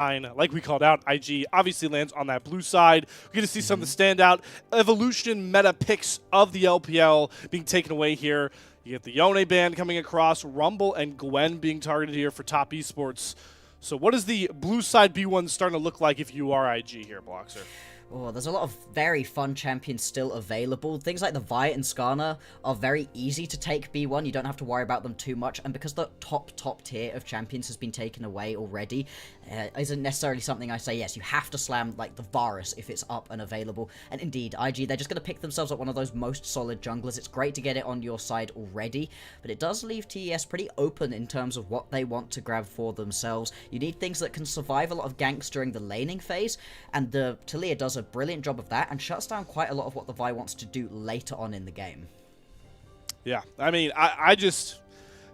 like we called out, IG obviously lands on that blue side. We're going to see some of the standout evolution meta picks of the LPL being taken away here. You get the Yone band coming across, Rumble and Gwen being targeted here for top esports. So what is the blue side B1 starting to look like if you are IG here, Bloxer? Oh, there's a lot of very fun champions still available. Things like the Vi and Skarner are very easy to take B1. You don't have to worry about them too much. And because the top tier of champions has been taken away already, isn't necessarily something I say, yes, you have to slam like the Varus if it's up and available. And indeed, IG, they're just going to pick themselves up one of those most solid junglers. It's great to get it on your side already, but it does leave TES pretty open in terms of what they want to grab for themselves. You need things that can survive a lot of ganks during the laning phase, and the Taliyah does a brilliant job of that and shuts down quite a lot of what the Vi wants to do later on in the game. Yeah, I mean, I just...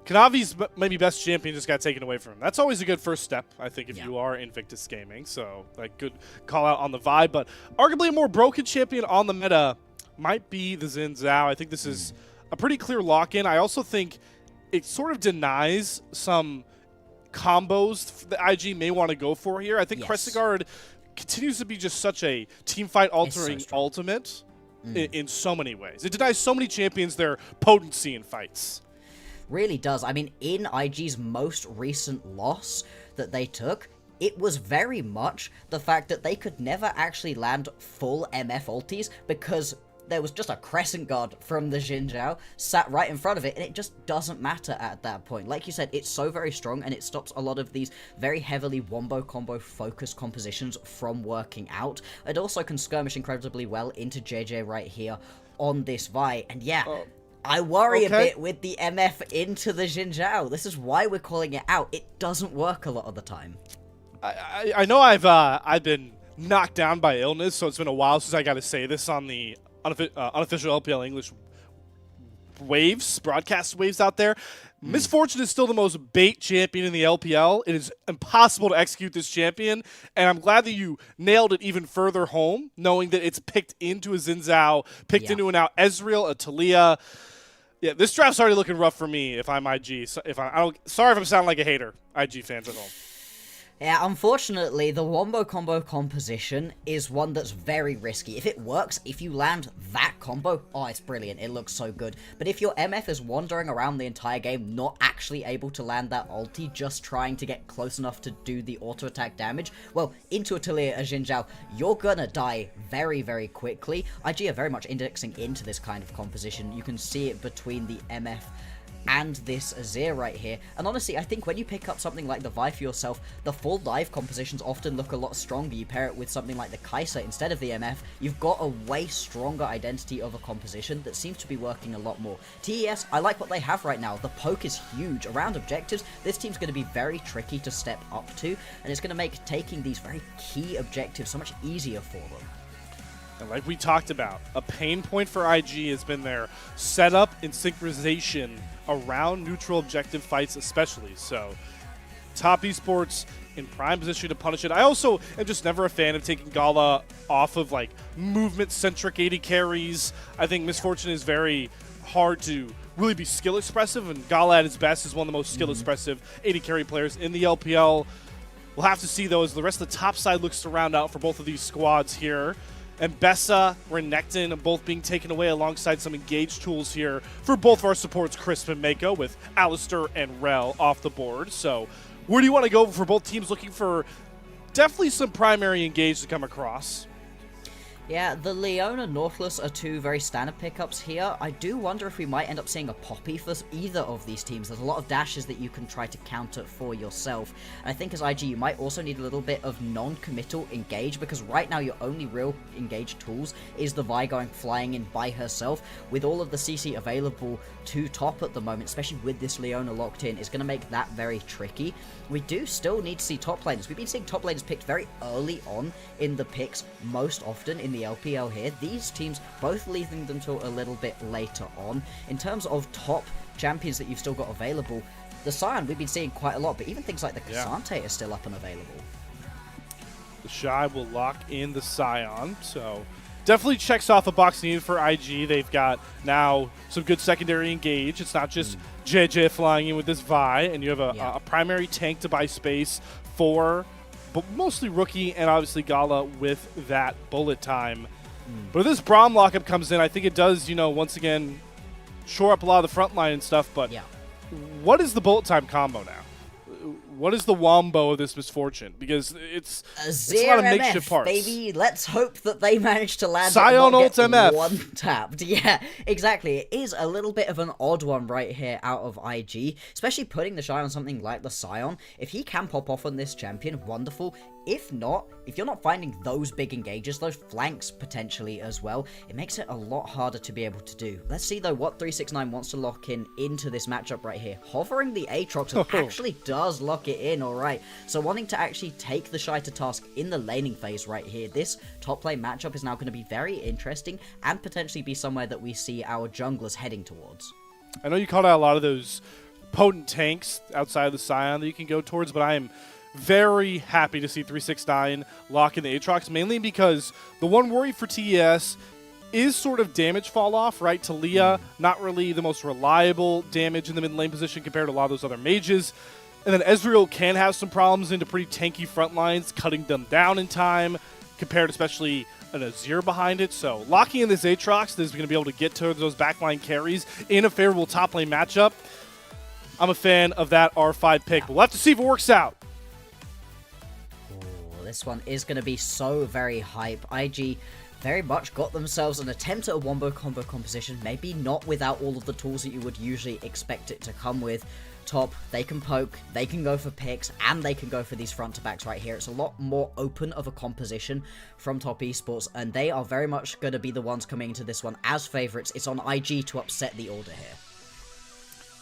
Kanavi's maybe best champion just got taken away from him. That's always a good first step, I think, if you are Invictus Gaming. So, like, good call out on the Vi. But arguably a more broken champion on the meta might be the Xin Zhao. I think this is a pretty clear lock-in. I also think it sort of denies some combos that IG may want to go for here. I think Crescent continues to be just such a teamfight altering ultimate in so many ways. It denies so many champions their potency in fights. Really does. I mean, in IG's most recent loss that they took, it was very much the fact that they could never actually land full MF ultis because there was just a crescent guard from the Xin Zhao sat right in front of it, and it just doesn't matter at that point. Like you said, it's so very strong, and it stops a lot of these very heavily wombo combo focused compositions from working out. It also can skirmish incredibly well into Jiejie right here on this Vi, and I worry a bit with the MF into the Xin Zhao. This is why we're calling it out. It doesn't work a lot of the time. I know I've been knocked down by illness, so it's been a while since I got to say this on the unofficial LPL English broadcast waves out there. Misfortune is still the most bait champion in the LPL. It is impossible to execute this champion, and I'm glad that you nailed it even further home, knowing that it's picked into a Xin Zhao, picked into an out Ezreal, a Taliyah. Yeah, this draft's already looking rough for me if I'm IG. So sorry if I'm sounding like a hater, IG fans at home. Yeah, unfortunately, the wombo combo composition is one that's very risky. If it works, if you land that combo, oh, it's brilliant. It looks so good. But if your MF is wandering around the entire game, not actually able to land that ulti, just trying to get close enough to do the auto-attack damage, well, into a Taliyah, a Xin Zhao, you're gonna die very, very quickly. IG are very much indexing into this kind of composition. You can see it between the MF and this Azir right here. And honestly, I think when you pick up something like the Vi for yourself, the full dive compositions often look a lot stronger. You pair it with something like the Kai'Sa instead of the MF, you've got a way stronger identity of a composition that seems to be working a lot more. TES, I like what they have right now. The poke is huge. Around objectives, this team's going to be very tricky to step up to, and it's going to make taking these very key objectives so much easier for them. And like we talked about, a pain point for IG has been their setup and synchronization around neutral objective fights especially. So top esports in prime position to punish it. I also am just never a fan of taking Gala off of like movement-centric AD carries. I think Misfortune is very hard to really be skill expressive, and Gala at his best is one of the most skill expressive AD carry players in the LPL. We'll have to see though as the rest of the top side looks to round out for both of these squads here. And Bessa, Renekton, both being taken away alongside some engaged tools here for both of our supports, Crisp and Meiko, with Alistair and Rel off the board. So where do you want to go for both teams looking for definitely some primary engage to come across? Yeah, the Leona Nautilus are two very standard pickups here. I do wonder if we might end up seeing a Poppy for either of these teams. There's a lot of dashes that you can try to counter for yourself. And I think as IG, you might also need a little bit of non-committal engage, because right now your only real engage tools is the Vi going flying in by herself. With all of the CC available to top at the moment, especially with this Leona locked in, is going to make that very tricky. We do still need to see top laners. We've been seeing top laners picked very early on in the picks, most often in the LPL here. These teams both leaving them till a little bit later on. In terms of top champions that you've still got available, the Sion we've been seeing quite a lot, but even things like the Cassante are still up and available. TheShy will lock in the Sion, so definitely checks off a box needed for IG. They've got now some good secondary engage. It's not just Jiejie flying in with this Vi, and you have a primary tank to buy space for but mostly Rookie and obviously Gala with that bullet time. But if this Braum lockup comes in, I think it does, once again, shore up a lot of the front line and stuff. But what is the bullet time combo now? What is the wombo of this misfortune? Because it's a lot of makeshift parts. Baby. Let's hope that they manage to land Scion ult MF. one tapped. Yeah, exactly. It is a little bit of an odd one right here out of IG, especially putting TheShy on something like the Scion. If he can pop off on this champion, wonderful. If not, if you're not finding those big engages, those flanks potentially as well, it makes it a lot harder to be able to do. Let's see though what 369 wants to lock in into this matchup right here. Hovering the Aatrox actually does lock it in, alright. So wanting to actually take TheShy to task in the laning phase right here, this top lane matchup is now going to be very interesting and potentially be somewhere that we see our junglers heading towards. I know you called out a lot of those potent tanks outside of the Scion that you can go towards, but I am very happy to see 369 lock in the Aatrox, mainly because the one worry for TES is sort of damage fall off, right? Talia, not really the most reliable damage in the mid lane position compared to a lot of those other mages. And then Ezreal can have some problems into pretty tanky front lines, cutting them down in time, compared especially an Azir behind it. So locking in this Aatrox is going to be able to get to those backline carries in a favorable top lane matchup. I'm a fan of that R5 pick, but we'll have to see if it works out. This one is going to be so very hype. IG very much got themselves an attempt at a wombo combo composition, maybe not without all of the tools that you would usually expect it to come with. Top, they can poke, they can go for picks, and they can go for these front to backs right here. It's a lot more open of a composition from Top Esports, and they are very much going to be the ones coming into this one as favorites. It's on IG to upset the order here.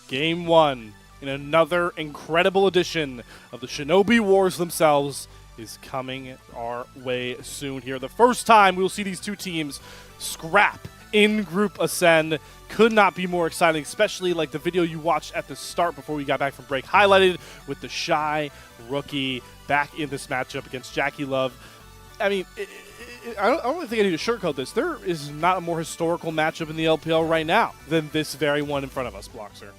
Game 1 in another incredible edition of the Shinobi Wars themselves is coming our way soon here. The first time we will see these two teams scrap in Group Ascend. Could not be more exciting, especially like the video you watched at the start before we got back from break, highlighted with TheShy Rookie back in this matchup against JackeyLove. I mean, I don't really think I need to sugarcoat this. There is not a more historical matchup in the LPL right now than this very one in front of us, Bloxer.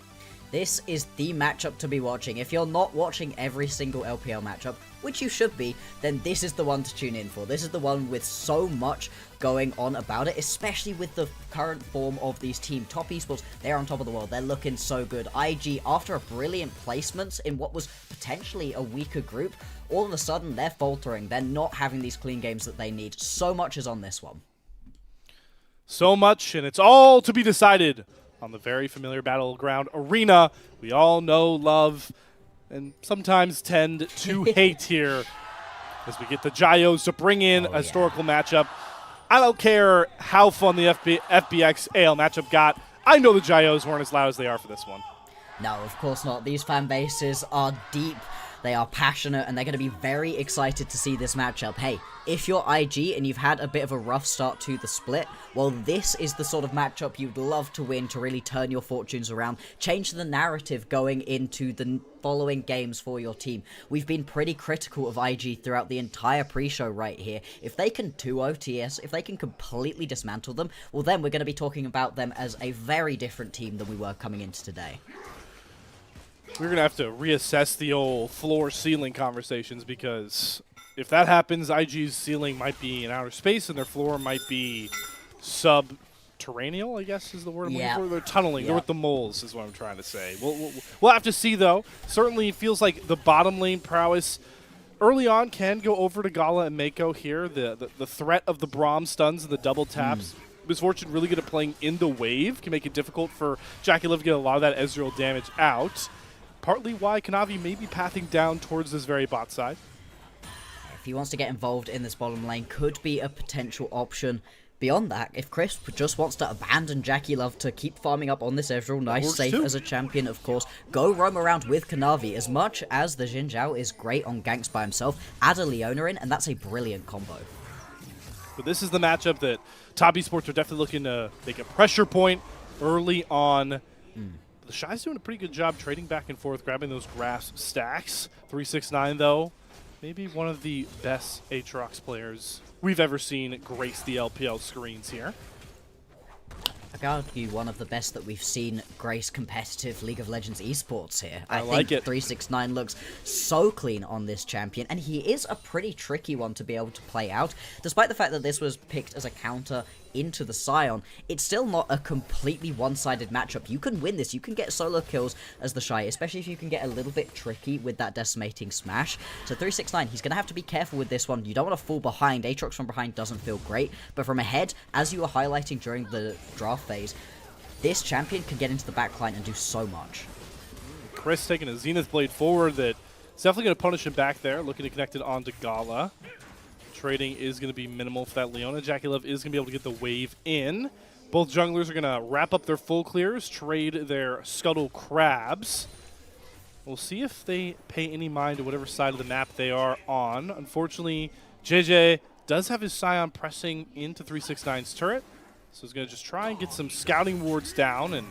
This is the matchup to be watching. If you're not watching every single LPL matchup, which you should be, then this is the one to tune in for. This is the one with so much going on about it, especially with the current form of these team. Top Esports, they're on top of the world. They're looking so good. IG, after a brilliant placement in what was potentially a weaker group, all of a sudden they're faltering. They're not having these clean games that they need. So much is on this one. So much, and it's all to be decided on the very familiar battleground arena we all know, love, and sometimes tend to hate here as we get the Gyos to bring in a historical matchup. I don't care how fun the FBX AL matchup got. I know the Gyos weren't as loud as they are for this one. No, of course not. These fan bases are deep. They are passionate, and they're going to be very excited to see this matchup. Hey, if you're IG and you've had a bit of a rough start to the split, well, this is the sort of matchup you'd love to win to really turn your fortunes around, change the narrative going into the following games for your team. We've been pretty critical of IG throughout the entire pre-show right here. If they can 2-0 TS, if they can completely dismantle them, well, then we're going to be talking about them as a very different team than we were coming into today. We're going to have to reassess the old floor-ceiling conversations, because if that happens, IG's ceiling might be in outer space and their floor might be subterranean, I guess is the word I'm looking for. They're tunneling. They're with the moles is what I'm trying to say. We'll have to see, though. Certainly feels like the bottom lane prowess early on can go over to Gala and Meiko here. The threat of the Braum stuns and the double taps. Misfortune really good at playing in the wave. Can make it difficult for JackeyLove to get a lot of that Ezreal damage out. Partly why Kanavi may be pathing down towards this very bot side. If he wants to get involved in this bottom lane, could be a potential option. Beyond that, if Crisp just wants to abandon JackeyLove to keep farming up on this Ezreal, nice safe as a champion, of course, go roam around with Kanavi. As much as the Xin Zhao is great on ganks by himself, add a Leona in, and that's a brilliant combo. But this is the matchup that Top Esports are definitely looking to make a pressure point early on. TheShy's doing a pretty good job trading back and forth, grabbing those grass stacks. 369, though, maybe one of the best Aatrox players we've ever seen grace the LPL screens here. I could argue one of the best that we've seen grace competitive League of Legends esports here. I like think it. 369 looks so clean on this champion, and he is a pretty tricky one to be able to play out. Despite the fact that this was picked as a counter into the Scion, it's still not a completely one-sided matchup. You can win this. You can get solo kills as TheShy, especially if you can get a little bit tricky with that decimating smash. So 369, he's going to have to be careful with this one. You don't want to fall behind. Aatrox from behind doesn't feel great, but from ahead, as you were highlighting during the draft phase, this champion can get into the backline and do so much. Chris taking a Zenith Blade forward that's definitely going to punish him back there, looking to connect it onto Gala. Trading is going to be minimal for that Leona. JackeyLove is going to be able to get the wave in. Both junglers are going to wrap up their full clears, trade their Scuttle Crabs. We'll see if they pay any mind to whatever side of the map they are on. Unfortunately, Jiejie does have his Scion pressing into 369's turret, so he's going to just try and get some scouting wards down, and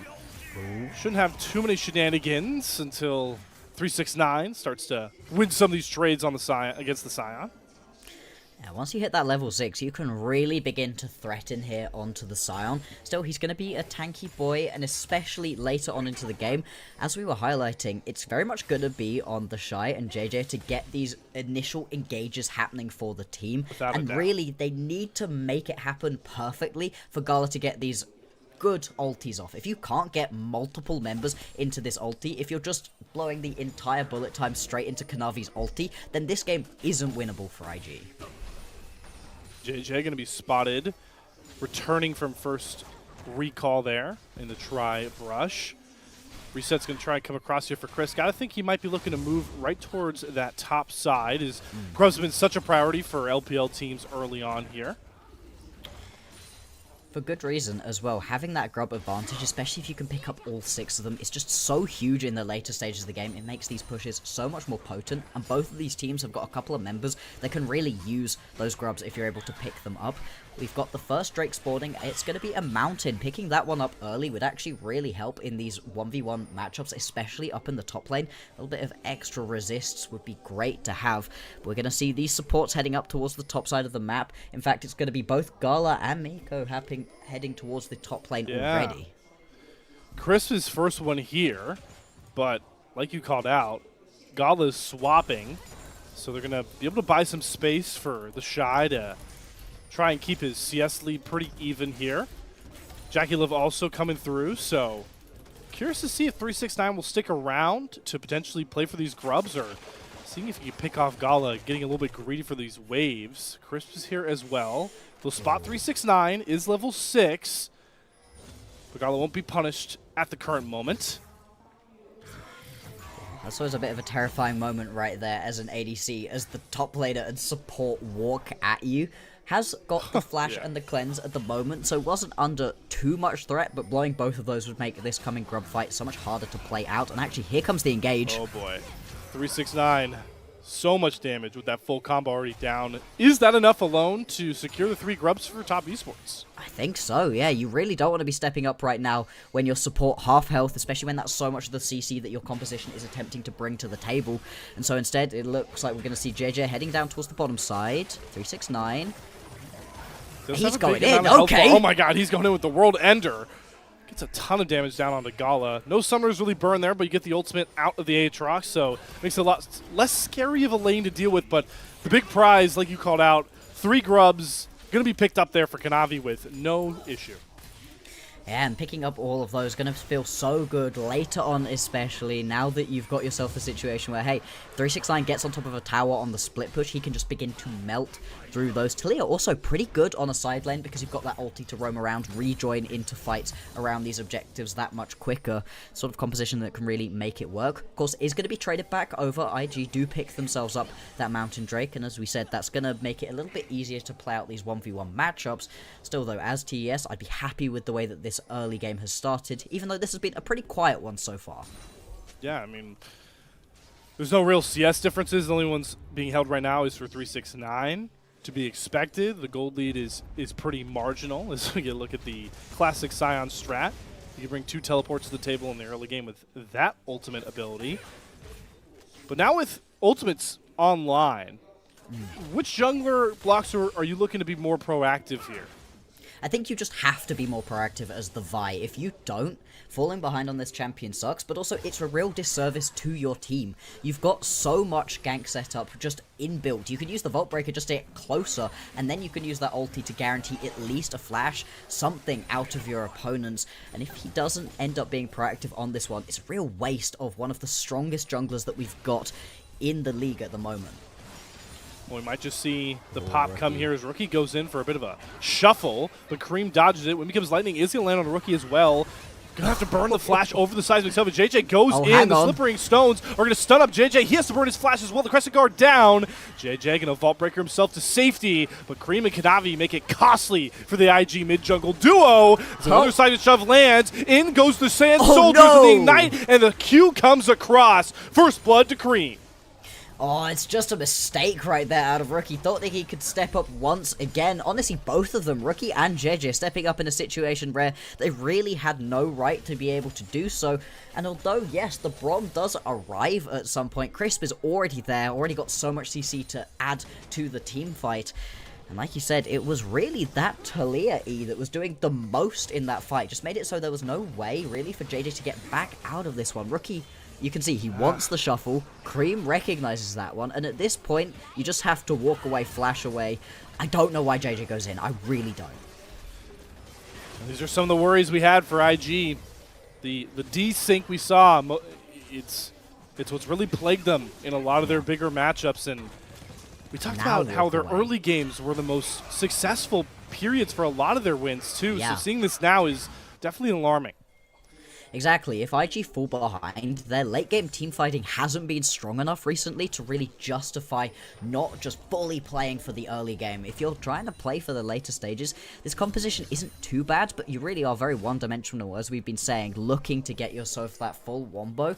shouldn't have too many shenanigans until 369 starts to win some of these trades on the Scion against the Scion. Yeah, once you hit that level 6, you can really begin to threaten here onto the Scion. Still, he's going to be a tanky boy, and especially later on into the game, as we were highlighting, it's very much going to be on TheShy and Jiejie to get these initial engages happening for the team. And really, they need to make it happen perfectly for Gala to get these good ultis off. If you can't get multiple members into this ulti, if you're just blowing the entire bullet time straight into Kanavi's ulti, then this game isn't winnable for IG. Jiejie going to be spotted, returning from first recall there in the tri-brush. Reset's going to try and come across here for Chris. Got to think he might be looking to move right towards that top side, as Grub's been such a priority for LPL teams early on here. For good reason as well. Having that Grub advantage, especially if you can pick up all 6 of them, is just so huge in the later stages of the game. It makes these pushes so much more potent, and both of these teams have got a couple of members that can really use those Grubs if you're able to pick them up. We've got the first Drake spawning. It's going to be a Mountain. Picking that one up early would actually really help in these 1v1 matchups, especially up in the top lane. A little bit of extra resists would be great to have. We're going to see these supports heading up towards the top side of the map. In fact, it's going to be both Gala and Meiko heading towards the top lane already. Chris's first one here, but like you called out, Gala's swapping, so they're going to be able to buy some space for TheShy to try and keep his CS lead pretty even here. JackeyLove also coming through, so curious to see if 369 will stick around to potentially play for these Grubs, or seeing if he can pick off Gala, getting a little bit greedy for these waves. Crisp is here as well. They'll spot 369, is level 6, but Gala won't be punished at the current moment. That's always a bit of a terrifying moment right there as an ADC, as the top laner and support walk at you. Has got the flash and the cleanse at the moment, so wasn't under too much threat, but blowing both of those would make this coming Grub fight so much harder to play out. And actually, here comes the engage. Oh boy. 369. So much damage with that full combo already down. Is that enough alone to secure the 3 Grubs for top esports? I think so, yeah. You really don't want to be stepping up right now when your support half health, especially when that's so much of the CC that your composition is attempting to bring to the table. And so instead, it looks like we're going to see Jiejie heading down towards the bottom side. 369. He's going in, okay. Oh my god, he's going in with the World Ender. Gets a ton of damage down onto Gala. No summoners really burn there, but you get the ultimate out of the Aatrox, so makes it a lot less scary of a lane to deal with. But the big prize, like you called out, 3 Grubs, going to be picked up there for Kanavi with no issue. Yeah, and picking up all of those going to feel so good later on, especially now that you've got yourself a situation where, hey, 369 gets on top of a tower on the split push, he can just begin to melt through those. Talia also pretty good on a side lane because you've got that ulti to roam around, rejoin into fights around these objectives that much quicker. Sort of composition that can really make it work. Of course, is going to be traded back over. IG do pick themselves up that Mountain Drake, and as we said, that's going to make it a little bit easier to play out these 1v1 matchups. Still though, as TES, I'd be happy with the way that this early game has started, even though this has been a pretty quiet one so far. Yeah, I mean, there's no real CS differences. The only ones being held right now is for 369. To be expected, the gold lead is pretty marginal as we get a look at the classic Scion strat. You can bring 2 teleports to the table in the early game with that ultimate ability. But now with ultimates online, which jungler Bloxer are you looking to be more proactive here? I think you just have to be more proactive as the Vi. If you don't, falling behind on this champion sucks, but also it's a real disservice to your team. You've got so much gank setup just inbuilt. You can use the Vault Breaker just to get closer, and then you can use that ulti to guarantee at least a flash, something out of your opponents. And if he doesn't end up being proactive on this one, it's a real waste of one of the strongest junglers that we've got in the league at the moment. Well, we might just see the pop come here as Rookie goes in for a bit of a shuffle, but Creme dodges it. When becomes Lightning is going to land on Rookie as well. Gonna have to burn the flash over the seismic cell, but JJ goes in. The slippering stones are gonna stun up JJ. He has to burn his flash as well. The Crescent Guard down. JJ gonna Vault Breaker himself to safety, but Creme and Kanavi make it costly for the IG mid jungle duo. The other side of shove lands. In goes the Sand Soldiers with the Ignite, and the Q comes across. First blood to Creme. Oh, it's just a mistake right there out of Rookie. Thought that he could step up once again. Honestly, both of them, Rookie and Jiejie, stepping up in a situation where they really had no right to be able to do so. And although, yes, the Brom does arrive at some point, Crisp is already there, already got so much CC to add to the team fight. And like you said, it was really that Talia E that was doing the most in that fight. Just made it so there was no way, really, for Jiejie to get back out of this one. Rookie, you can see he wants the shuffle. Creme recognizes that one, and at this point, you just have to walk away, flash away. I don't know why JJ goes in. I really don't. These are some of the worries we had for IG. The desync we saw, it's what's really plagued them in a lot of their bigger matchups. And we talked about how their early games were the most successful periods for a lot of their wins, too. Yeah. So seeing this now is definitely alarming. Exactly. If IG fall behind, their late game team fighting hasn't been strong enough recently to really justify not just fully playing for the early game. If you're trying to play for the later stages, this composition isn't too bad, but you really are very one-dimensional, as we've been saying, looking to get yourself that full wombo.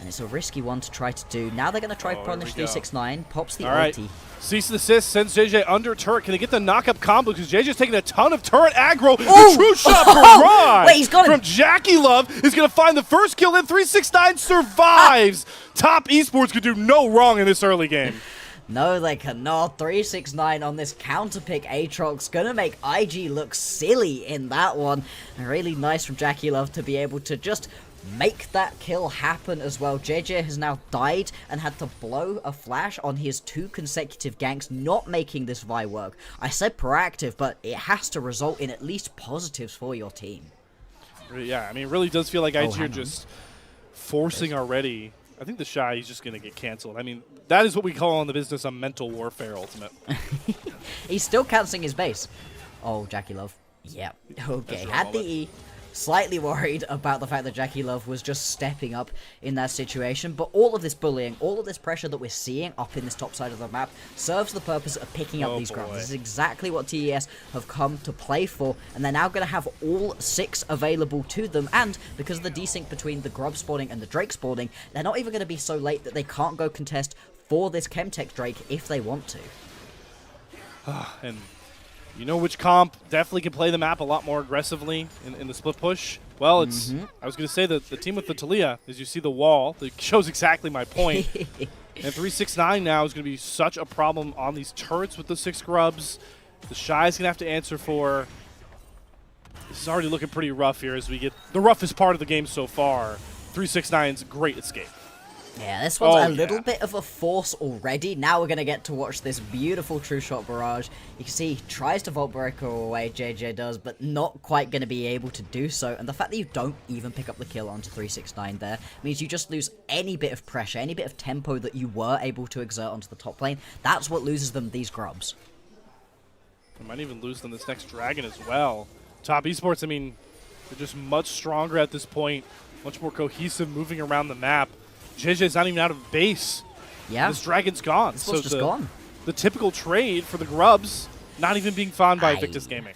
And it's a risky one to try to do. Now they're going to try punish 369, pops the ulti. Cease and assist, sends JJ under turret. Can they get the knock-up combo? Because JJ's taking a ton of turret aggro. The true shot barrage Wait, he's got from JackeyLove is going to find the first kill, and 369 survives. Top Esports could do no wrong in this early game. No, they cannot. 369 on this counter pick. Aatrox gonna make IG look silly in that one. And really nice from JackeyLove to be able to just make that kill happen as well. JJ has now died and had to blow a flash on his 2 consecutive ganks, not making this Vi work. I said proactive, but it has to result in at least positives for your team. Yeah, I mean, it really does feel like IG are just forcing already. I think TheShy is just going to get canceled. I mean, that is what we call in the business a mental warfare ultimate. He's still cancelling his base. Oh, JackeyLove. Yeah. Okay, had the E. Slightly worried about the fact that JackeyLove was just stepping up in that situation, but all of this bullying, all of this pressure that we're seeing up in this top side of the map serves the purpose of picking up these grubs. This is exactly what TES have come to play for, and they're now going to have all 6 available to them, and because of the desync between the Grub spawning and the Drake spawning, they're not even going to be so late that they can't go contest for this Chemtech Drake if they want to. And you know which comp definitely can play the map a lot more aggressively in the split push? Well, it's I was going to say that the team with the Talia, as you see the wall, that shows exactly my point. And 369 now is going to be such a problem on these turrets with the 6 grubs. TheShy is going to have to answer for. This is already looking pretty rough here as we get the roughest part of the game so far. 369's great escape. Yeah, this one's a little bit of a force already. Now we're going to get to watch this beautiful true shot barrage. You can see he tries to Vault Breaker away, JJ does, but not quite going to be able to do so. And the fact that you don't even pick up the kill onto 369 there means you just lose any bit of pressure, any bit of tempo that you were able to exert onto the top lane. That's what loses them these grubs. We might even lose them this next dragon as well. Top Esports, I mean, they're just much stronger at this point, much more cohesive moving around the map. JJ's not even out of base. Yeah. This dragon's gone. This one's just gone. The typical trade for the grubs not even being found by Invictus Gaming.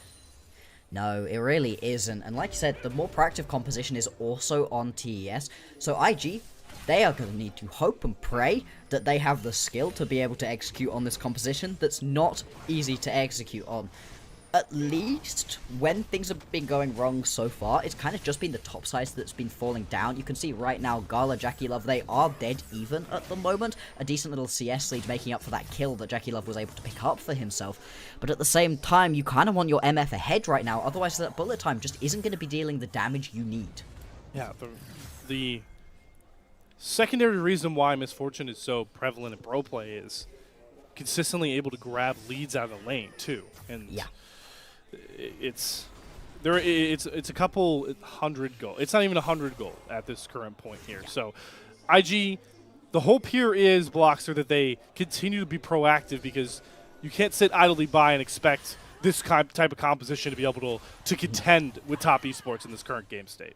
No, it really isn't. And like you said, the more proactive composition is also on TES. So IG, they are going to need to hope and pray that they have the skill to be able to execute on this composition that's not easy to execute on. at least when things have been going wrong so far, it's kind of just been the top side that's been falling down. You can see right now, Gala, JackeyLove, they are dead even at the moment. A decent little CS lead making up for that kill that JackeyLove was able to pick up for himself. But at the same time, you kind of want your MF ahead right now, otherwise that bullet time just isn't going to be dealing the damage you need. Yeah, the secondary reason why Misfortune is so prevalent in pro play is consistently able to grab leads out of the lane too, and yeah, it's a couple 100 goal. It's not even 100 goal at this current point here. So, IG, the hope here is Bloxer that they continue to be proactive, because you can't sit idly by and expect this type of composition to be able to contend with top esports in this current game state.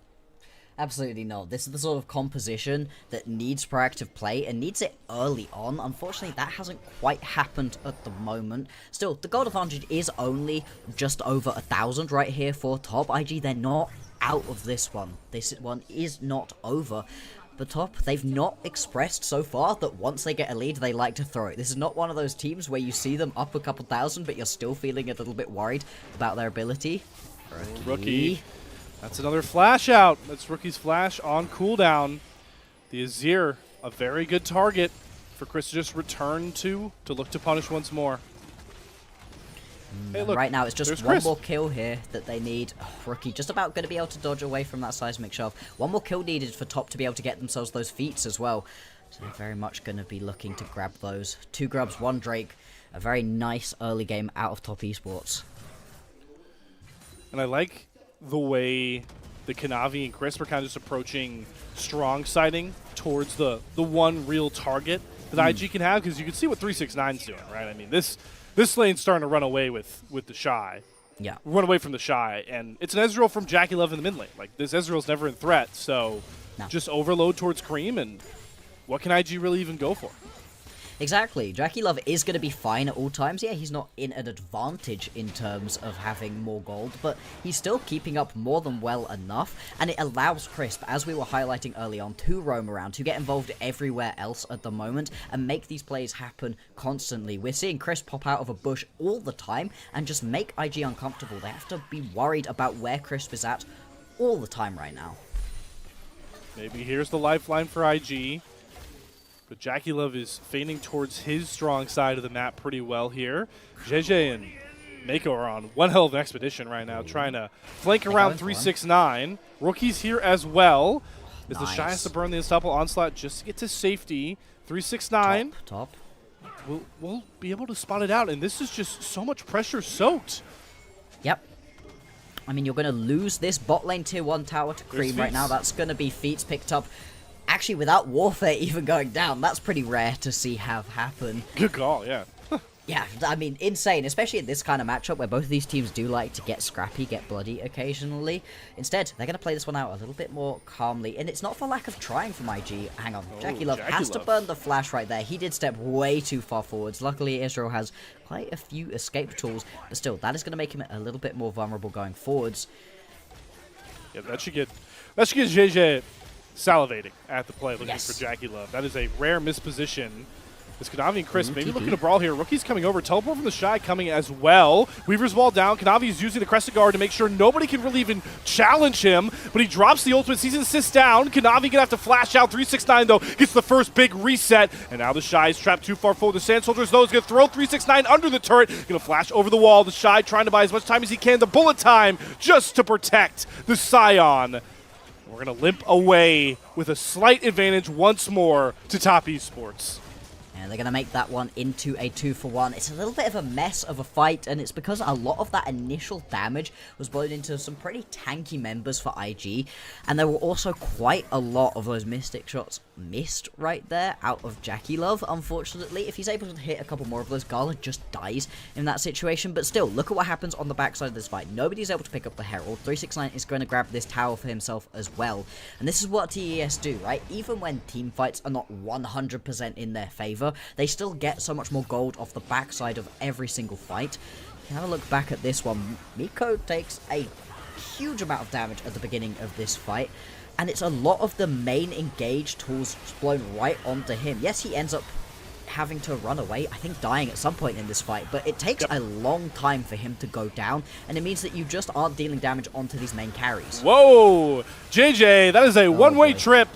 Absolutely not. This is the sort of composition that needs proactive play and needs it early on. Unfortunately, that hasn't quite happened at the moment. Still, the gold advantage is only just over 1,000 right here for top. IG, they're not out of this one. This one is not over. But top, they've not expressed so far that once they get a lead, they like to throw it. This is not one of those teams where you see them up a couple thousand, but you're still feeling a little bit worried about their ability. Rookie. That's another flash out. That's Rookie's flash on cooldown. The Azir, a very good target for Chris to just return to look to punish once more. Hey, look, right now, it's just one more kill here that they need. Oh, Rookie just about going to be able to dodge away from that seismic shove. One more kill needed for top to be able to get themselves those feats as well. So they're very much going to be looking to grab those. 2 Grubs, 1 Drake. A very nice early game out of top esports. And I like the way the Kanavi and Crisp are kind of just approaching strong siding towards the one real target that IG can have, because you can see what 369's doing, right? I mean, this lane's starting to run away with TheShy. Yeah. Run away from TheShy, and it's an Ezreal from JackeyLove in the mid lane. Like, this Ezreal's never in threat, so just overload towards Creme, and what can IG really even go for? Exactly. JackeyLove is going to be fine at all times. Yeah, he's not in an advantage in terms of having more gold, but he's still keeping up more than well enough, and it allows Crisp, as we were highlighting early on, to roam around, to get involved everywhere else at the moment, and make these plays happen constantly. We're seeing Crisp pop out of a bush all the time, and just make IG uncomfortable. They have to be worried about where Crisp is at all the time right now. Maybe here's the lifeline for IG. But JackeyLove is feigning towards his strong side of the map pretty well here. Jiejie and Meiko are on one hell of an expedition right now, trying to flank around 369. Rookie's here as well. As TheShy has to burn the unstoppable onslaught just to get to safety. 369 top. We'll be able to spot it out, and this is just so much pressure soaked. Yep. I mean, you're going to lose this bot lane tier 1 tower to Creme right now. That's going to be feats picked up. Actually, without Warfare even going down, that's pretty rare to see have happen. Good call, yeah. Yeah, I mean, insane, especially in this kind of matchup where both of these teams do like to get scrappy, get bloody occasionally. Instead, they're going to play this one out a little bit more calmly, and it's not for lack of trying from IG. Hang on, JackeyLove has to burn the flash right there. He did step way too far forwards. Luckily, Israel has quite a few escape tools, but still, that is going to make him a little bit more vulnerable going forwards. Yeah, that should get Jiejie salivating at the play, looking for JackeyLove. That is a rare misposition. It's Kanavi and Chris maybe looking to brawl here. Rookie's coming over. Teleport from TheShy coming as well. Weaver's wall down. Kanavi is using the Crescent Guard to make sure nobody can really even challenge him, but he drops the ultimate, sees an assist down. Kanavi gonna have to flash out. 369 though gets the first big reset, and now TheShy is trapped too far forward. The Sand Soldiers though is gonna throw 369 under the turret. Gonna flash over the wall. TheShy trying to buy as much time as he can. The bullet time just to protect the Scion. We're going to limp away with a slight advantage once more to top esports. And they're going to make that one into a 2-for-1. It's a little bit of a mess of a fight, and it's because a lot of that initial damage was blown into some pretty tanky members for IG, and there were also quite a lot of those mystic shots missed right there out of JackeyLove, unfortunately. If he's able to hit a couple more of those, Gala just dies in that situation, but still, look at what happens on the backside of this fight. Nobody's able to pick up the Herald. 369 is going to grab this tower for himself as well, and this is what TES do, right? Even when team fights are not 100% in their favor, they still get so much more gold off the backside of every single fight. Have a look back at this one. Meiko takes a huge amount of damage at the beginning of this fight, and it's a lot of the main engage tools blown right onto him. Yes, he ends up having to run away, I think dying at some point in this fight, but it takes a long time for him to go down, and it means that you just aren't dealing damage onto these main carries. Whoa! Jiejie, that is a one-way trip.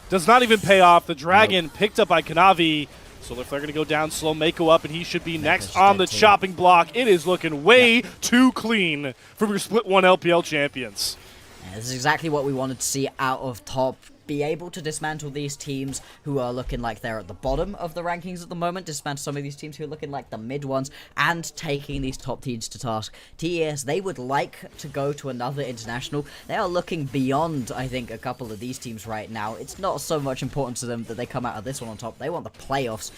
Does not even pay off. The Dragon picked up by Kanavi. Solar Flare going to go down, slow Meiko up, and he should be next on the chopping block. It is looking way too clean from your Split 1 LPL champions. Yeah, this is exactly what we wanted to see out of top. Be able to dismantle these teams who are looking like they're at the bottom of the rankings at the moment, dismantle some of these teams who are looking like the mid ones, and taking these top teams to task. TES, they would like to go to another international. They are looking beyond, I think, a couple of these teams right now. It's not so much important to them that they come out of this one on top. They want the playoffs.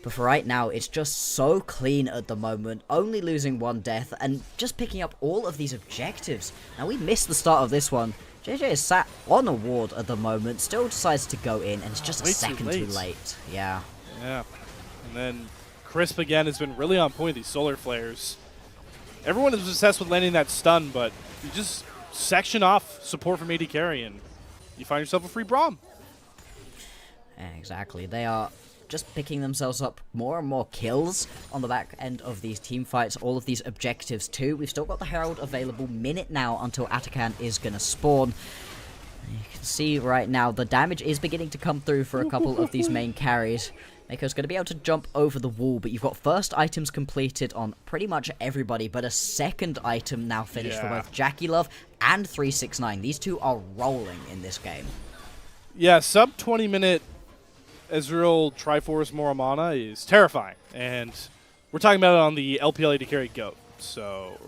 But for right now, it's just so clean at the moment, only losing one death, and just picking up all of these objectives. Now, we missed the start of this one. Jiejie is sat on a ward at the moment, still decides to go in, and it's just a second too late. Yeah. Yeah. And then Crisp again has been really on point with these solar flares. Everyone is obsessed with landing that stun, but you just section off support from AD carry, and you find yourself a free Braum. Yeah, exactly. They are just picking themselves up more and more kills on the back end of these team fights, all of these objectives too. We've still got the Herald available, minute now until Atakan is going to spawn. You can see right now the damage is beginning to come through for a couple of these main carries. Meiko's going to be able to jump over the wall, but you've got first items completed on pretty much everybody, but a second item now finished for both JackeyLove and 369. These two are rolling in this game. Yeah, sub 20-minute Ezreal Triforce Moramana is terrifying, and we're talking about it on the LPL AD carry GOAT. So,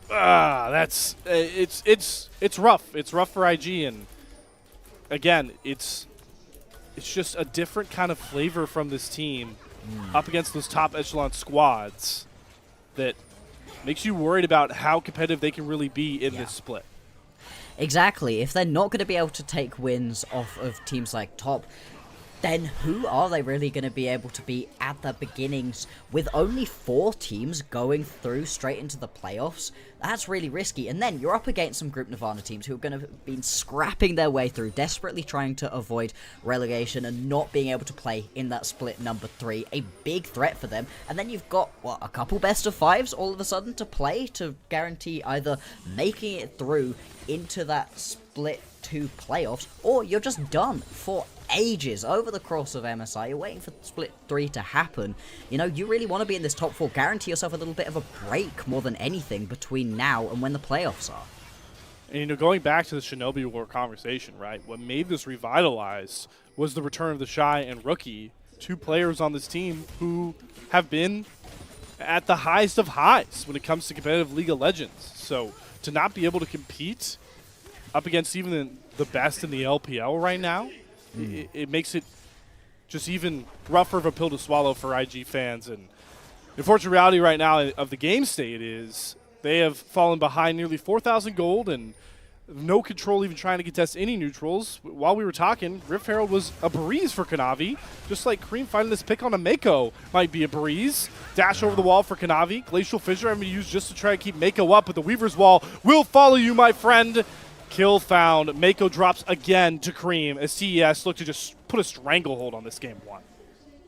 that's it's rough. It's rough for IG, and again, it's just a different kind of flavor from this team up against those top echelon squads that makes you worried about how competitive they can really be in this split. Exactly. If they're not going to be able to take wins off of teams like top, then who are they really going to be able to be at the beginnings with only 4 teams going through straight into the playoffs? That's really risky. And then you're up against some Group Nirvana teams who are going to be scrapping their way through, desperately trying to avoid relegation and not being able to play in that split number 3. A big threat for them. And then you've got, what, a couple best of 5s all of a sudden to play to guarantee either making it through into that split 2 playoffs, or you're just done for ages over the course of MSI. You're waiting for split 3 to happen. You know, you really want to be in this top 4. Guarantee yourself a little bit of a break more than anything between now and when the playoffs are. And, you know, going back to the Shinobi War conversation, right, what made this revitalized was the return of TheShy and Rookie, 2 players on this team who have been at the highest of highs when it comes to competitive League of Legends. So to not be able to compete up against even the best in the LPL right now, it makes it just even rougher of a pill to swallow for IG fans. And the unfortunate reality right now of the game state is they have fallen behind nearly 4,000 gold and no control even trying to contest any neutrals. While we were talking, Rift Herald was a breeze for Kanavi, just like Creme finding this pick on a Meiko might be a breeze. Dash over the wall for Kanavi. Glacial Fissure I'm going to use just to try to keep Meiko up, but the Weaver's Wall will follow you, my friend. Kill found. Meiko drops again to Creme as TES look to just put a stranglehold on this game 1.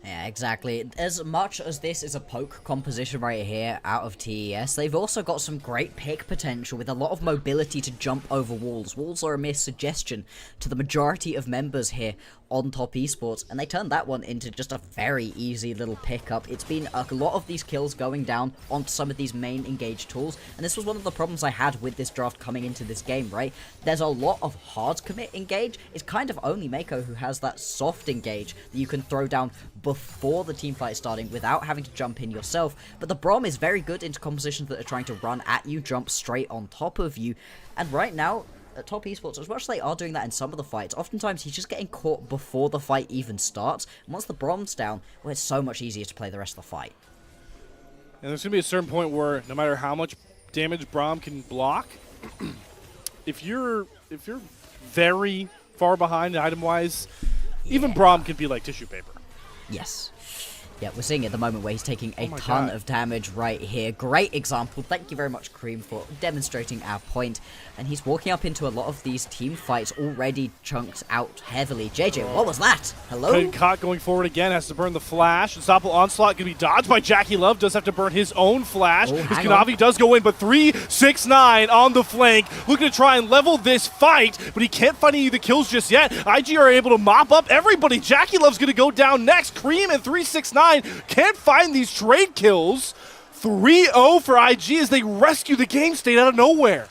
Yeah, exactly. As much as this is a poke composition right here out of TES, they've also got some great pick potential with a lot of mobility to jump over walls. Walls are a mere suggestion to the majority of members here on Top Esports, and they turned that one into just a very easy little pickup. It's been a lot of these kills going down onto some of these main engage tools, and this was one of the problems I had with this draft coming into this game, right? There's a lot of hard commit engage. It's kind of only Meiko who has that soft engage that you can throw down before the team fight is starting without having to jump in yourself, but the Braum is very good into compositions that are trying to run at you, jump straight on top of you, and right now, at Top Esports, as much as they are doing that in some of the fights, oftentimes he's just getting caught before the fight even starts. And once the Braum's down, well, it's so much easier to play the rest of the fight. And there's going to be a certain point where no matter how much damage Braum can block, if you're very far behind item-wise, even Braum can be like tissue paper. Yes. Yeah, we're seeing it at the moment where he's taking a ton of damage right here. Great example. Thank you very much, Creme, for demonstrating our point. And he's walking up into a lot of these team fights already chunked out heavily. Jiejie, what was that? Hello? Good caught going forward again. Has to burn the flash. Unstoppable Onslaught can be dodged by JackeyLove. Does have to burn his own flash. His Kanavi does go in, but 3-6-9 on the flank. Looking to try and level this fight, but he can't find any of the kills just yet. IG are able to mop up everybody. JackeyLove's going to go down next. Creme and 3-6-9 can't find these trade kills. 3-0 for IG as they rescue the game state out of nowhere.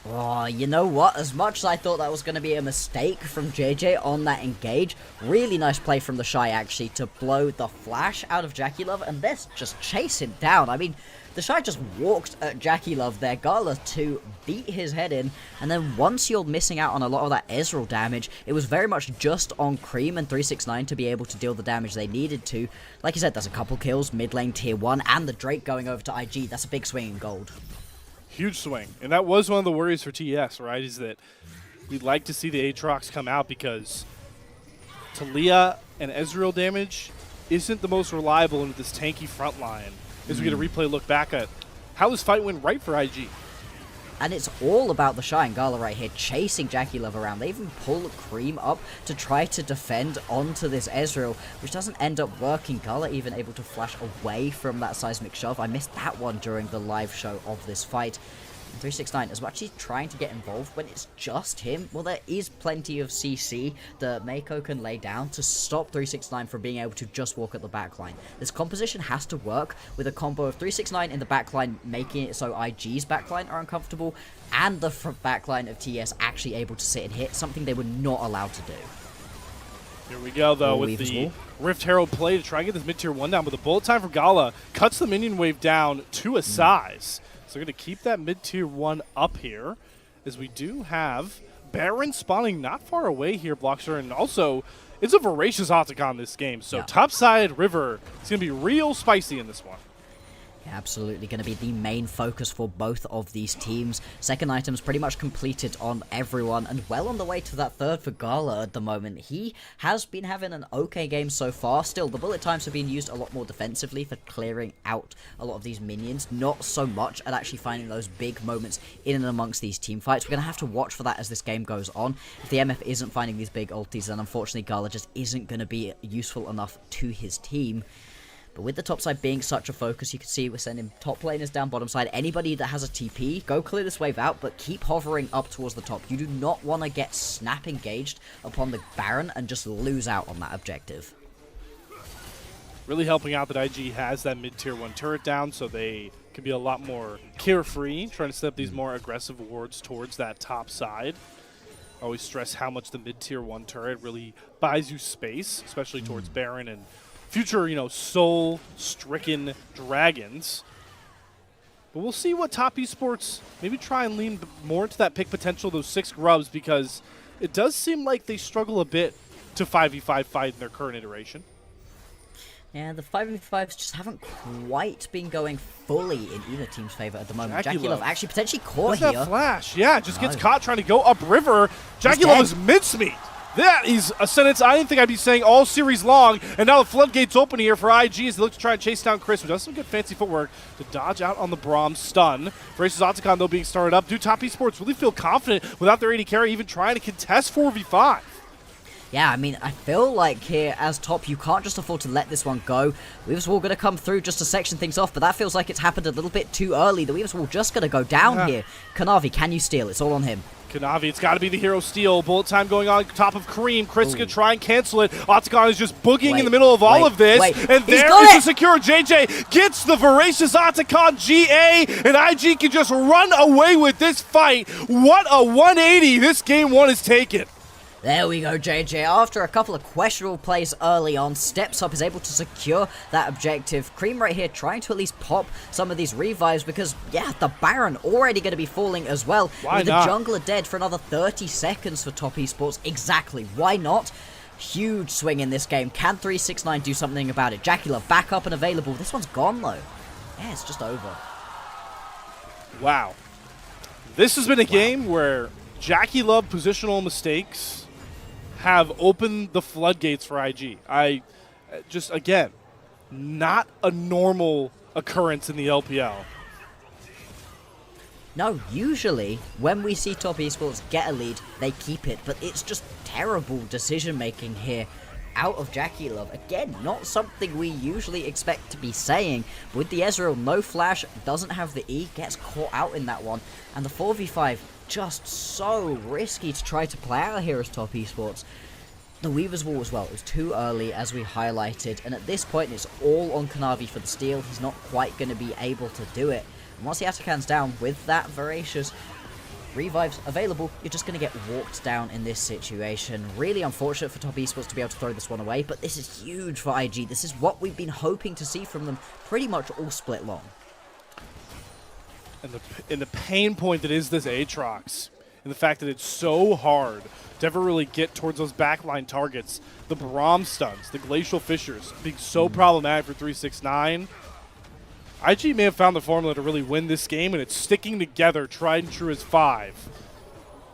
Oh, you know what? As much as I thought that was going to be a mistake from Jiejie on that engage, really nice play from TheShy actually to blow the flash out of JackeyLove, and let's just chase him down. I mean, TheShy just walked at JackeyLove there, Gala to beat his head in, and then once you're missing out on a lot of that Ezreal damage, it was very much just on Creme and 369 to be able to deal the damage they needed to. Like you said, there's a couple kills, mid lane tier 1, and the Drake going over to IG. That's a big swing in gold. Huge swing. And that was one of the worries for TES, right, is that we'd like to see the Aatrox come out because Talia and Ezreal damage isn't the most reliable into this tanky front line as we get a replay look back at how this fight went right for IG. And it's all about TheShy and Gala right here, chasing JackeyLove around. They even pull Creme up to try to defend onto this Ezreal, which doesn't end up working. Gala even able to flash away from that seismic shove. I missed that one during the live show of this fight. 369, as much as he's trying to get involved when it's just him, well, there is plenty of CC that Meiko can lay down to stop 369 from being able to just walk at the backline. This composition has to work with a combo of 369 in the backline, making it so IG's backline are uncomfortable, and the front backline of TES actually able to sit and hit, something they were not allowed to do. Here we go, though, with the Rift Herald play to try and get this mid-tier 1 down, but the bullet time for Gala cuts the minion wave down to a size. So we're going to keep that mid-tier 1 up here, as we do have Baron spawning not far away here, Bloxer, and also it's a voracious Octagon this game. So topside River is going to be real spicy in this one. Absolutely going to be the main focus for both of these teams. Second item's pretty much completed on everyone, and well on the way to that third for Gala at the moment. He has been having an okay game so far. Still, the bullet times have been used a lot more defensively for clearing out a lot of these minions, not so much at actually finding those big moments in and amongst these team fights. We're going to have to watch for that as this game goes on. If the MF isn't finding these big ultis, then unfortunately Gala just isn't going to be useful enough to his team. But with the top side being such a focus, you can see we're sending top laners down bottom side. Anybody that has a TP, go clear this wave out, but keep hovering up towards the top. You do not want to get snap engaged upon the Baron and just lose out on that objective. Really helping out that IG has that mid-tier 1 turret down, so they can be a lot more carefree, trying to set up these more aggressive wards towards that top side. Always stress how much the mid-tier 1 turret really buys you space, especially towards Baron and future, soul-stricken dragons. But we'll see what top esports maybe try and lean more into that pick potential, those 6 grubs, because it does seem like they struggle a bit to 5v5 fight in their current iteration. Yeah, the 5v5s just haven't quite been going fully in either team's favor at the moment. JackeyLove actually potentially caught here. That flash, yeah, just gets caught trying to go upriver. JackeyLove is mincemeat. That is a sentence I didn't think I'd be saying all series long, and now the floodgates open here for IG as they look to try and chase down Chris, who does some good fancy footwork to dodge out on the Braum stun. Voracious Octagon, though, being started up. Do top esports really feel confident without their AD carry even trying to contest 4v5? Yeah, I mean, I feel like here as top, you can't just afford to let this one go. Weavers Wall going to come through just to section things off, but that feels like it's happened a little bit too early. The Weavers Wall just going to go down here. Kanavi, can you steal? It's all on him. Kanavi, it's got to be the hero steal. Bullet time going on top of Creme. Chris going to try and cancel it. Octagon is just boogieing in the middle of all of this. And there is a secure. Jiejie gets the Voracious Octagon GA, and IG can just run away with this fight. What a 180 this game 1 is taken. There we go, Jiejie. After a couple of questionable plays early on, steps up, is able to secure that objective. Creme right here trying to at least pop some of these revives because, yeah, the Baron already going to be falling as well. Why with not? The jungler dead for another 30 seconds for top esports. Exactly. Why not? Huge swing in this game. Can 369 do something about it? JackeyLove back up and available. This one's gone, though. Yeah, it's just over. Wow. This has been a game where JackeyLove positional mistakes have opened the floodgates for IG. Again, not a normal occurrence in the LPL. No, usually when we see top esports get a lead, they keep it, but it's just terrible decision making here out of JackeyLove. Again, not something we usually expect to be saying. With the Ezreal, no flash, doesn't have the E, gets caught out in that one, and the 4v5 just so risky to try to play out here as top esports. The Weaver's Wall as well, it was too early as we highlighted, and at this point it's all on Kanavi for the steal. He's not quite going to be able to do it. And once the Atakan's down with that Voracious, revives available, you're just going to get walked down in this situation. Really unfortunate for top esports to be able to throw this one away, but this is huge for IG. This is what we've been hoping to see from them pretty much all split long. And the pain point that is this Aatrox, and the fact that it's so hard to ever really get towards those backline targets, the Braum stuns, the Glacial Fissures, being so problematic for 369. IG may have found the formula to really win this game, and it's sticking together, tried and true as 5.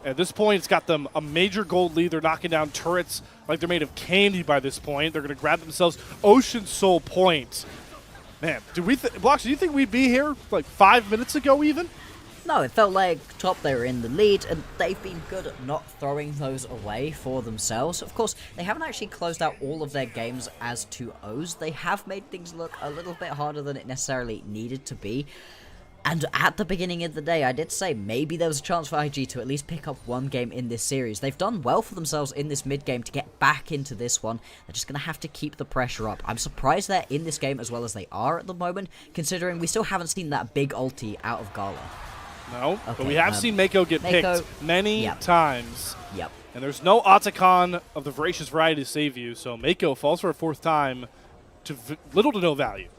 At this point, it's got them a major gold lead. They're knocking down turrets like they're made of candy by this point. They're going to grab themselves Ocean Soul Point. Man, Bloxer, do you think we'd be here like 5 minutes ago even? No, it felt like top they were in the lead, and they've been good at not throwing those away for themselves. Of course, they haven't actually closed out all of their games as 2-0s. They have made things look a little bit harder than it necessarily needed to be. And at the beginning of the day, I did say maybe there was a chance for IG to at least pick up one game in this series. They've done well for themselves in this mid-game to get back into this one. They're just going to have to keep the pressure up. I'm surprised they're in this game as well as they are at the moment, considering we still haven't seen that big ulti out of Gala. No, okay, but we have seen Meiko get picked many times. Yep. And there's no Atakan of the Voracious variety to save you, so Meiko falls for a 4th time to little to no value.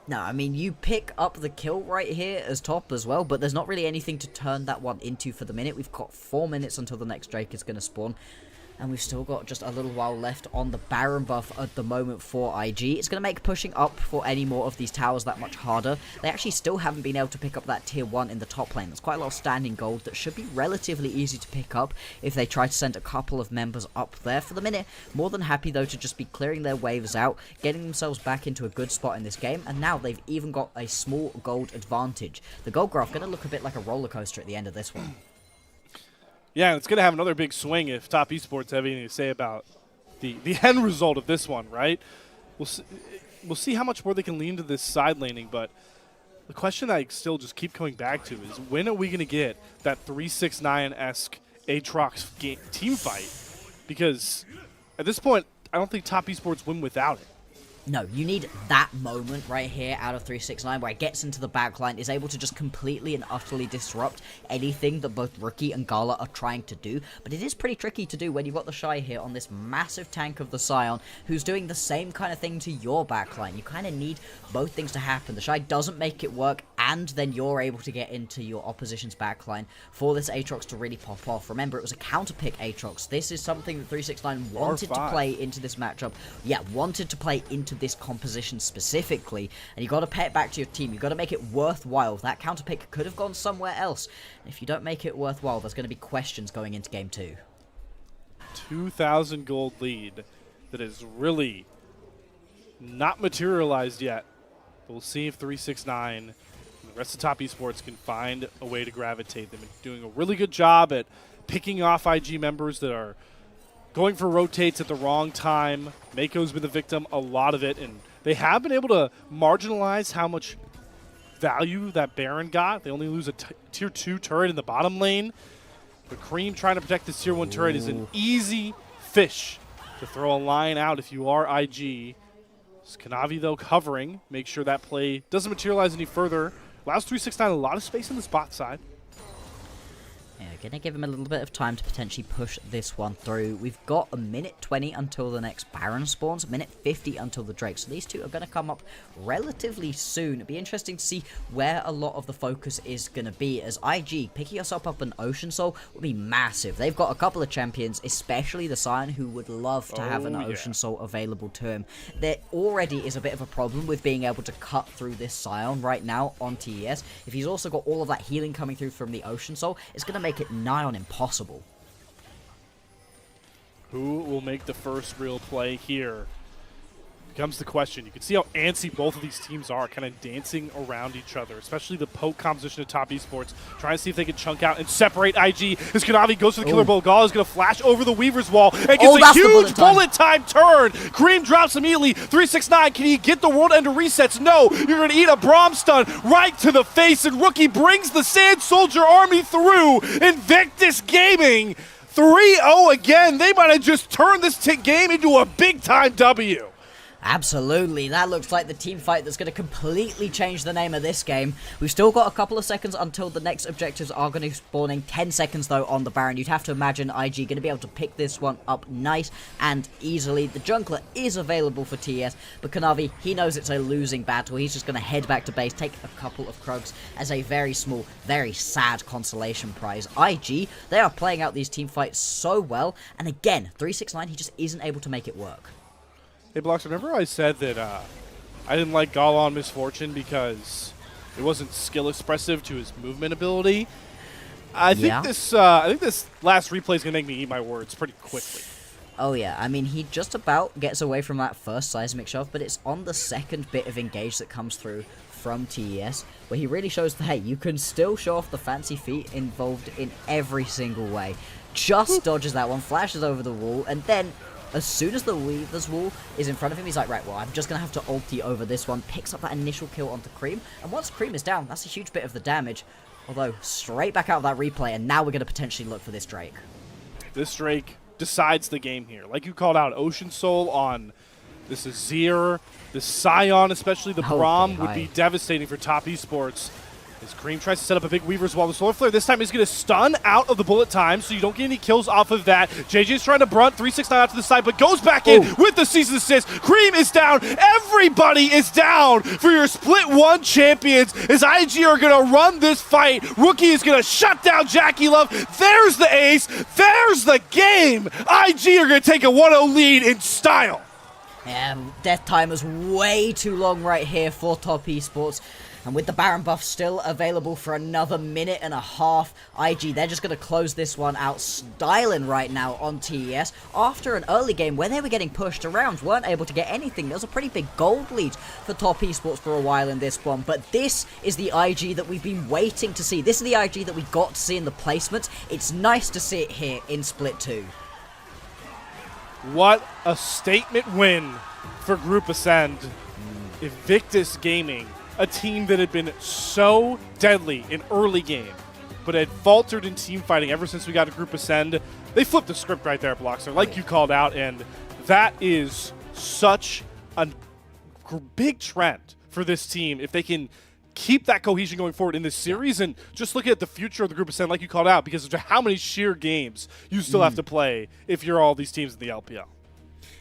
No, I mean, you pick up the kill right here as top as well, but there's not really anything to turn that one into for the minute. We've got 4 minutes until the next Drake is going to spawn, and we've still got just a little while left on the Baron buff at the moment for IG. It's going to make pushing up for any more of these towers that much harder. They actually still haven't been able to pick up that tier 1 in the top lane. There's quite a lot of standing gold that should be relatively easy to pick up if they try to send a couple of members up there. For the minute, more than happy though to just be clearing their waves out, getting themselves back into a good spot in this game, and now they've even got a small gold advantage. The gold graph going to look a bit like a roller coaster at the end of this one. Yeah, it's going to have another big swing if Top Esports have anything to say about the end result of this one, right? We'll see how much more they can lean to this side laning, but the question I still just keep coming back to is when are we going to get that 369-esque Aatrox team fight? Because at this point, I don't think Top Esports win without it. No, you need that moment right here out of 369 where it gets into the backline, is able to just completely and utterly disrupt anything that both Rookie and Gala are trying to do. But it is pretty tricky to do when you've got TheShy here on this massive tank of the Scion who's doing the same kind of thing to your backline. You kind of need both things to happen. TheShy doesn't make it work, and then you're able to get into your opposition's backline for this Aatrox to really pop off. Remember, it was a counter-pick Aatrox. This is something that 369 wanted to play into this matchup. Yeah, wanted to play into this composition specifically, and you got to pay it back to your team. You got to make it worthwhile. That counter pick could have gone somewhere else. And if you don't make it worthwhile, there's going to be questions going into game 2. 2,000 gold lead that is really not materialized yet. But we'll see if 369 and the rest of Top Esports can find a way to gravitate. They've been doing a really good job at picking off IG members that are going for rotates at the wrong time. Meiko's been the victim a lot of it, and they have been able to marginalize how much value that Baron got. They only lose a tier 2 turret in the bottom lane. But Creme trying to protect this tier 1 turret is an easy fish to throw a line out if you are IG. Kanavi, though, covering. Make sure that play doesn't materialize any further. Allows 369 a lot of space in the bot side. Yeah, gonna give him a little bit of time to potentially push this one through. We've got a minute 20 until the next Baron spawns, a minute 50 until the Drake. So these two are gonna come up relatively soon. It'd be interesting to see where a lot of the focus is gonna be, as IG picking yourself up an Ocean Soul would be massive. They've got a couple of champions, especially the Scion, who would love to have an Ocean Soul available to him. There already is a bit of a problem with being able to cut through this Scion right now on TES. If he's also got all of that healing coming through from the Ocean Soul, it's gonna make it nigh on impossible. Who will make the first real play here? becomes the question. You can see how antsy both of these teams are, kind of dancing around each other, especially the poke composition of Top Esports, trying to see if they can chunk out and separate IG as Kanavi goes for the killer bolt. Gala is going to flash over the Weaver's wall and gets a huge bullet time turn. Creme drops immediately. 369, can he get the world ender resets? No, you're going to eat a Braum stun right to the face, and Rookie brings the Sand Soldier army through. Invictus Gaming 3-0 again. They might have just turned this game into a big-time W. Absolutely, that looks like the team fight that's going to completely change the name of this game. We've still got a couple of seconds until the next objectives are going to be spawning. 10 seconds, though, on the Baron. You'd have to imagine IG going to be able to pick this one up nice and easily. The jungler is available for TES, but Kanavi, he knows it's a losing battle. He's just going to head back to base, take a couple of Krugs as a very small, very sad consolation prize. IG, they are playing out these team fights so well, and again, 369, he just isn't able to make it work. Hey, Bloxer, remember I said that I didn't like Gala on Misfortune because it wasn't skill expressive to his movement ability? I think this last replay is going to make me eat my words pretty quickly. Oh yeah, I mean, he just about gets away from that first seismic shove, but it's on the second bit of engage that comes through from TES, where he really shows that, hey, you can still show off the fancy feet involved in every single way. Just dodges that one, flashes over the wall, and then as soon as the Weaver's wall is in front of him, he's like, right, well, I'm just going to have to ulti over this one. Picks up that initial kill onto Creme. And once Creme is down, that's a huge bit of the damage. Although, straight back out of that replay, and now we're going to potentially look for this Drake. This Drake decides the game here. Like you called out, Ocean Soul on this Azir, the Scion, especially the Braum, would be devastating for Top Esports. As Creme tries to set up a big Weaver's Wall. The Solar Flare this time is going to stun out of the bullet time, so you don't get any kills off of that. Jiejie is trying to brunt 369 out to the side, but goes back in with the Cease and Assist. Creme is down. Everybody is down for your Split 1 champions as IG are going to run this fight. Rookie is going to shut down JackeyLove. There's the ace. There's the game. IG are going to take a 1-0 lead in style. Yeah, death time is way too long right here for Top Esports. And with the Baron buff still available for another minute and a half, IG, they're just going to close this one out styling right now on TES. After an early game where they were getting pushed around, weren't able to get anything. There was a pretty big gold lead for Top Esports for a while in this one. But this is the IG that we've been waiting to see. This is the IG that we got to see in the placement. It's nice to see it here in Split 2. What a statement win for Group Ascend. Invictus Gaming, a team that had been so deadly in early game, but had faltered in team fighting ever since we got a Group Ascend. They flipped the script right there, Bloxer, like you called out, and that is such a big trend for this team if they can keep that cohesion going forward in this series. And just look at the future of the Group Ascend, like you called out, because of how many sheer games you still have to play if you're all these teams in the LPL.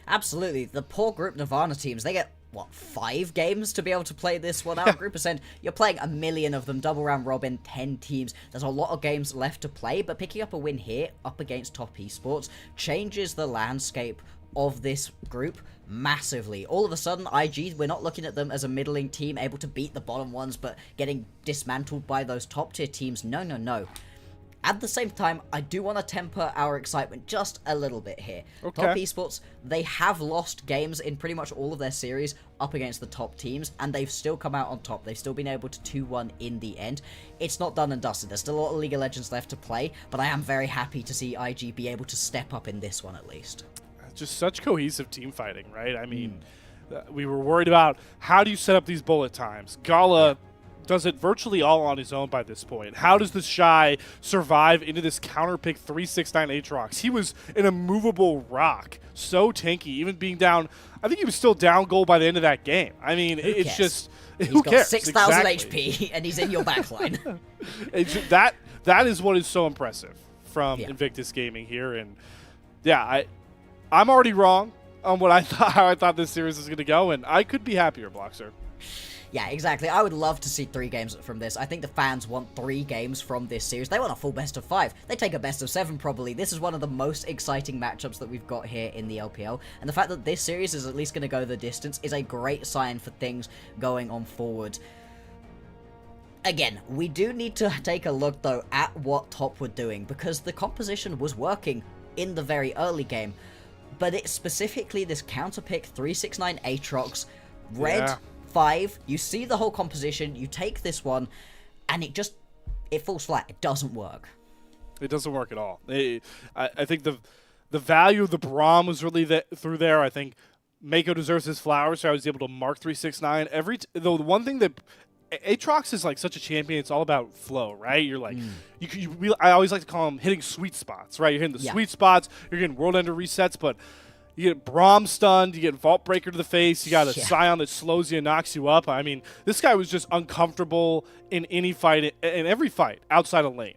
Absolutely. The poor Group Nirvana teams, they get, what, 5 games to be able to play this one out? Group Ascend, you're playing a million of them, double round robin, 10 teams. There's a lot of games left to play, but picking up a win here up against Top Esports changes the landscape of this group massively. All of a sudden, IG, we're not looking at them as a middling team able to beat the bottom ones, but getting dismantled by those top tier teams. No, no, no. At the same time, I do want to temper our excitement just a little bit here. Okay. Top Esports, they have lost games in pretty much all of their series up against the top teams, and they've still come out on top. They've still been able to 2-1 in the end. It's not done and dusted. There's still a lot of League of Legends left to play, but I am very happy to see IG be able to step up in this one at least. Just such cohesive team fighting, right? I mean, we were worried about how do you set up these bullet times. Gala does it virtually all on his own by this point. How does TheShy survive into this counter-pick 369 Aatrox? He was an immovable rock, so tanky, even being down. I think he was still down goal by the end of that game. I mean, it's just, who cares? He's got 6,000 HP, and he's in your backline. that is what is so impressive from Invictus Gaming here. And yeah, I'm already wrong on what how I thought this series was going to go, and I could be happier, Bloxer. Yeah, exactly. I would love to see 3 games from this. I think the fans want 3 games from this series. They want a full best of 5. They take a best of 7 probably. This is one of the most exciting matchups that we've got here in the LPL. And the fact that this series is at least going to go the distance is a great sign for things going on forward. Again, we do need to take a look though at what Top were doing, because the composition was working in the very early game. but it's specifically this counter pick 369 Aatrox, red Yeah. 5, you see the whole composition, you take this one, and it falls flat. It doesn't work. It doesn't work at all. I think the value of the Braum was really through there. I think Meiko deserves his flowers, so I was able to mark 369. The one thing that Aatrox is like such a champion, it's all about flow, right? You're like, I always like to call him hitting sweet spots, right? You're hitting the sweet spots, you're getting world ender resets, but you get Braum stunned, you get Vault Breaker to the face, you got a Scion that slows you and knocks you up. I mean, this guy was just uncomfortable in any fight, in every fight outside of lane.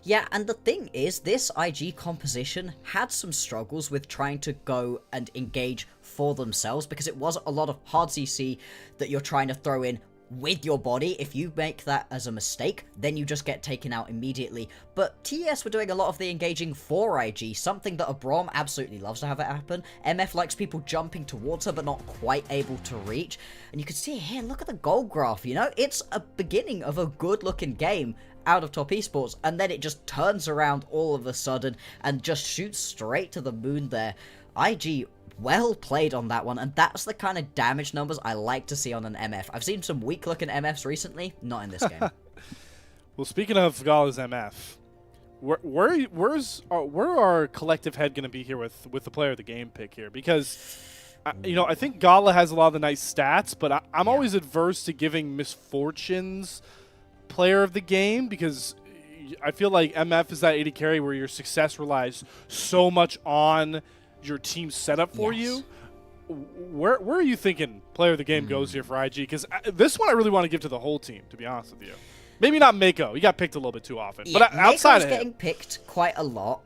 Yeah, and the thing is, this IG composition had some struggles with trying to go and engage for themselves, because it was a lot of hard CC that you're trying to throw in with your body. If you make that as a mistake, then you just get taken out immediately. But TES were doing a lot of the engaging for IG, something that a Braum absolutely loves to have it happen. MF likes people jumping towards her but not quite able to reach. And you can see here, look at the goal graph, you know? It's a beginning of a good looking game out of top esports, and then it just turns around all of a sudden and just shoots straight to the moon there. IG well played on that one, and that's the kind of damage numbers I like to see on an MF. I've seen some weak looking MFs recently, not in this game. Well, speaking of Gala's MF, where our collective head going to be here with the player of the game pick here? Because I think Gala has a lot of the nice stats, but I'm always adverse to giving Misfortune's player of the game, because I feel like MF is that AD carry where your success relies so much on your team setup for you. Where are you thinking player of the game goes here for IG? Because this one I really want to give to the whole team, to be honest with you. Maybe not Meiko. He got picked a little bit too often. Yeah, but outside Meiko's of him, getting picked quite a lot.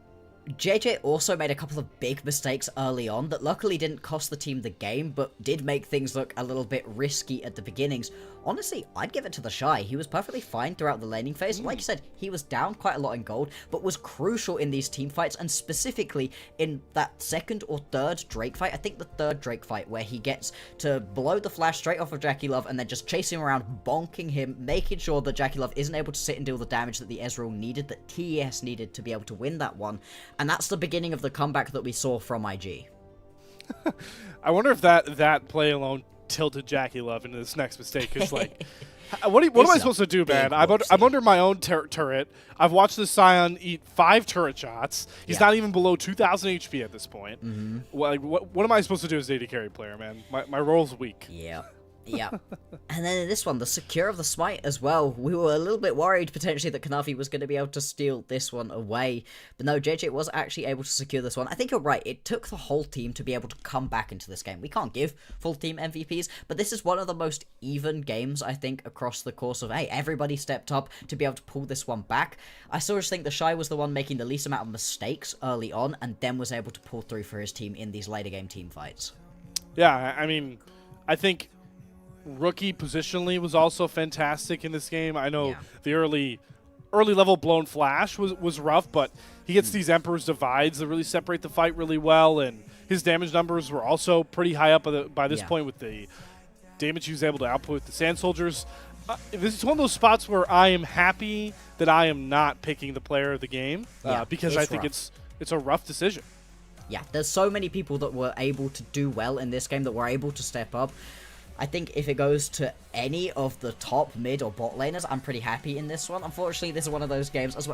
Jiejie also made a couple of big mistakes early on that luckily didn't cost the team the game, but did make things look a little bit risky at the beginnings. Honestly, I'd give it to TheShy. He was perfectly fine throughout the laning phase. Like you said, he was down quite a lot in gold, but was crucial in these team fights, and specifically in that second or third Drake fight. I think the third Drake fight, where he gets to blow the flash straight off of JackeyLove and then just chase him around, bonking him, making sure that JackeyLove isn't able to sit and deal the damage that the Ezreal needed, that TES needed to be able to win that one. And that's the beginning of the comeback that we saw from IG. I wonder if that play alone tilted JackeyLove into this next mistake. Because, like, what am I supposed to do, man? I'm under my own turret. I've watched the Scion eat 5 turret shots. He's not even below 2,000 HP at this point. What am I supposed to do as AD carry player, man? My role's weak. Yeah. And then in this one, the Secure of the Smite as well. We were a little bit worried potentially that Kanavi was going to be able to steal this one away. But no, Jiejie was actually able to secure this one. I think you're right. It took the whole team to be able to come back into this game. We can't give full team MVPs, but this is one of the most even games, I think, across the course of, hey, everybody stepped up to be able to pull this one back. I still just think TheShy was the one making the least amount of mistakes early on, and then was able to pull through for his team in these later game team fights. Yeah, I mean, I think Rookie positionally was also fantastic in this game. I know the early level blown flash was rough, but he gets these Emperor's Divides that really separate the fight really well, and his damage numbers were also pretty high up by this point with the damage he was able to output with the Sand Soldiers. This is one of those spots where I am happy that I am not picking the player of the game because I think it's a rough decision. Yeah, there's so many people that were able to do well in this game, that were able to step up. I think if it goes to any of the top, mid, or bot laners, I'm pretty happy in this one. Unfortunately, this is one of those games, as much